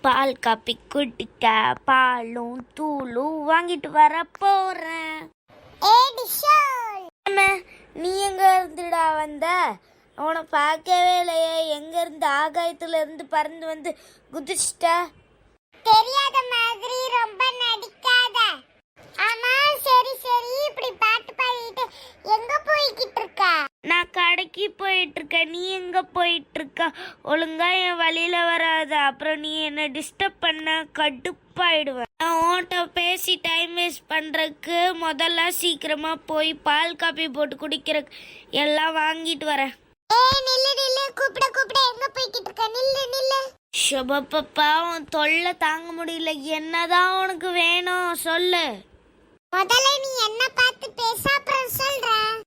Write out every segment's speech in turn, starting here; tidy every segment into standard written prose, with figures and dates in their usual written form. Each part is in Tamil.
பால் காப்பி குடிக்க பாலும் தூளும் வாங்கிட்டு வர போறேன். நீ எங்க இருந்துடா வந்த? உன்னை பார்க்கவே இல்லையே. எங்க இருந்து ஆகாயத்துல இருந்து பறந்து வந்து குதிச்சிட்ட? தெரியாத மாதிரி ரொம்ப நடிக்காத. ஆமா சரி சரி, இப்படி பாட்டு பாடிட்டு எங்க போய்கிட்டு இருக்க? நான் கடைக்கு போயிட்டு இருக்கேன். நீ எங்க போயிட்டு இருக்க? ஒழுங்கா என் வழியில வராத, அப்புறம் நீ என்ன டிஸ்டர்ப் பண்ண கடுப்பாயிடுவேன். நான் உன்கிட்ட பேசி டைம் வேஸ்ட் பண்றதுக்கு முதல்ல சீக்கிரமா போய் பால் காப்பி போட்டு குடிக்கிறதுக்கு எல்லாம் வாங்கிட்டு வரேன். நில்லு நில்லு, கூப்பிட கூப்பிட எங்க போய்கிட்டு இருக்க? நில்லு நில்லு. ஷபப்பா, உன் தொல்லை தாங்க முடியல. என்னதான் உனக்கு வேணும் சொல்லு. முதல்ல நீ என்ன பார்த்து பேச, அப்புறம் சொல்றேன்.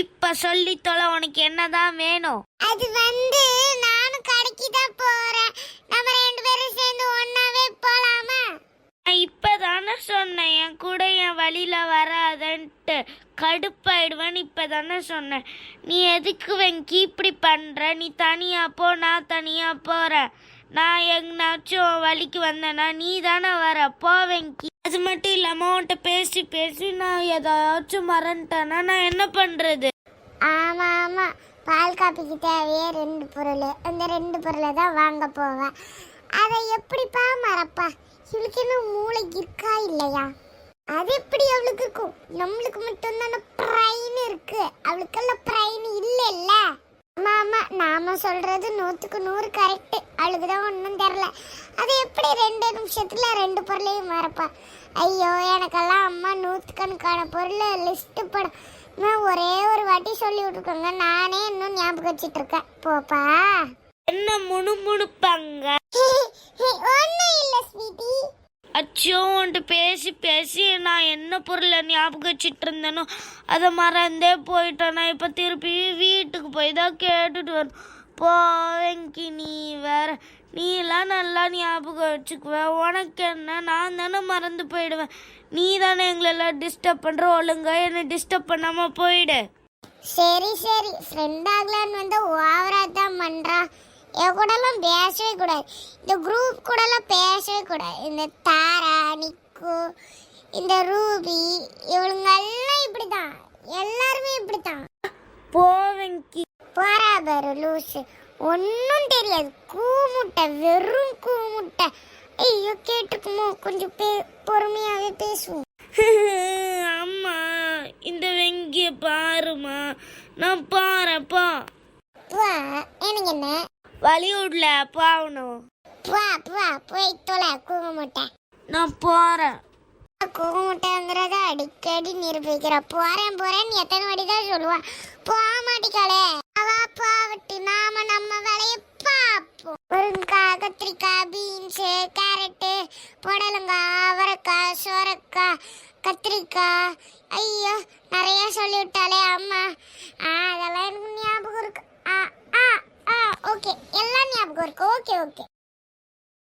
இப்ப சொல்லி தொலை, உனக்கு என்னதான் வேணும்? அது நானும் கடைக்கு தான் போறேன். நம்ம ரெண்டு பேரும் சேர்ந்து ஒன்னாவே போலாமா? நான் இப்பதானே சொன்னேன் என் கூட என் வழியில வராதன்ட்டு. கடுப்பாயிடுவேன்னு இப்பதானே சொன்னேன். நீ எதுக்கு வெங்கி இப்படி பண்ற? நீ தனியா போ, நான் தனியா போறேன். நான் எங்கனாச்சும் வழிக்கு வந்தேன்னா நீ தானே வர. போ வெங்கி. அது மட்டும் இல்லாம உன்கிட்ட பேசி பேசி நான் ஏதாச்சும் மறந்துட்டேன்னா நான் என்ன பண்றது? ஆமா ஆமா, பால் காப்பிக்கு தேவையே ரெண்டு பொருள். அந்த ரெண்டு பொருளை தான் வாங்க போவேன். அதை எப்படிப்பா மறப்பா? இவளுக்கு என்ன மூளை இருக்கா இல்லையா? அது எப்படி அவளுக்கு இருக்கும்? நம்மளுக்கு மட்டும் தானே பிரைன் இருக்கு, அவளுக்கெல்லாம் பிரைன் இல்லைல்ல. ஆமா ஆமா, நாம சொல்றது 100க்கு 100 கரெக்ட். அவளுக்கு தான் ஒன்றும் தெரியல. அது எப்படி 2 நிமிஷத்துல ரெண்டு பொருளையும் மறப்பா? ஐயோ, எனக்கெல்லாம் அம்மா 100கணக்கான பொருள் லிஸ்ட் படம் ஒரே ஒரு வாட்டி சொல்லி விட்டுருக்கோங்க. நானே இன்னும் ஞாபகம் வச்சுட்டு இருக்கேன். போப்பா. என்ன முணுமுணுப்பாங்க? ஒன்றும் இல்லை ஸ்வீட்டி. அச்சோ, உன்ட்டு பேசி பேசி நான் என்ன பொருளை ஞாபகம் வச்சுட்டு இருந்தேனோ அதை மறந்தே போயிட்டேன். நான் இப்போ திருப்பி வீட்டுக்கு போய் தான் கேட்டுட்டு வரணும். போவேங்கி, நீ வேற. நீ எல்லாம் நல்லா ஞாபகம் வச்சுக்குவ. உனக்கு என்ன? நான் தானே மறந்து போயிடுவேன். நீ தானே எங்களெல்லாம் டிஸ்டர்ப் பண்ற. ஒழுங்கா என்னை டிஸ்டர்ப் பண்ணாம போயிடு. சரி சரி, ஃப்ரெண்ட் ஆகலான்னு ஓவரா தான் பண்றா. என் கூடலாம் பேசவே கூடாது. இந்த குரூப் கூடலாம் பேசவே கூடாது. இந்த தாரா, நிக்கு, இந்த ரூபி, இவளுங்கெல்லாம் இப்படிதான். எல்லாருமே இப்படித்தான். போவங்கி. போறா பாரு லூசு. ஒன்னும் தெரியாது. கூமுட்டை, வெறும் கூமுட்டை. ஐயோ, கேட்டுக்குமோ? கொஞ்சம் பொறுமையாவே பேசுவோம். அம்மா, இந்த வெங்கிய பாருமா. நான் பாறப்பா. எனக்கு என்ன வலிவுட்ல பாவணும். போய் தொலை கூமுட்டை. நான் போறேன். கூமுட்டைங்கிறத அடிக்கடி நிரூபிக்கிற. போறேன் போறேன்னு எத்தனை வாட்டி தான் சொல்லுவா. போக மாட்டிக்காளே. அவா பாவட்டு, நாம நம்ம வேலையை பார்ப்போம். முருங்காய், கத்திரிக்காய், பீன்ஸ், கேரட்டு, புடலங்காய், அவரைக்காய், சோரக்காய், கத்திரிக்காய். ஐயோ, நிறைய சொல்லி விட்டாலே அம்மா. அதெல்லாம் எனக்கு ஞாபகம் இருக்கு. ஓகே, எல்லாம் ஞாபகம் இருக்கு. Okay okay.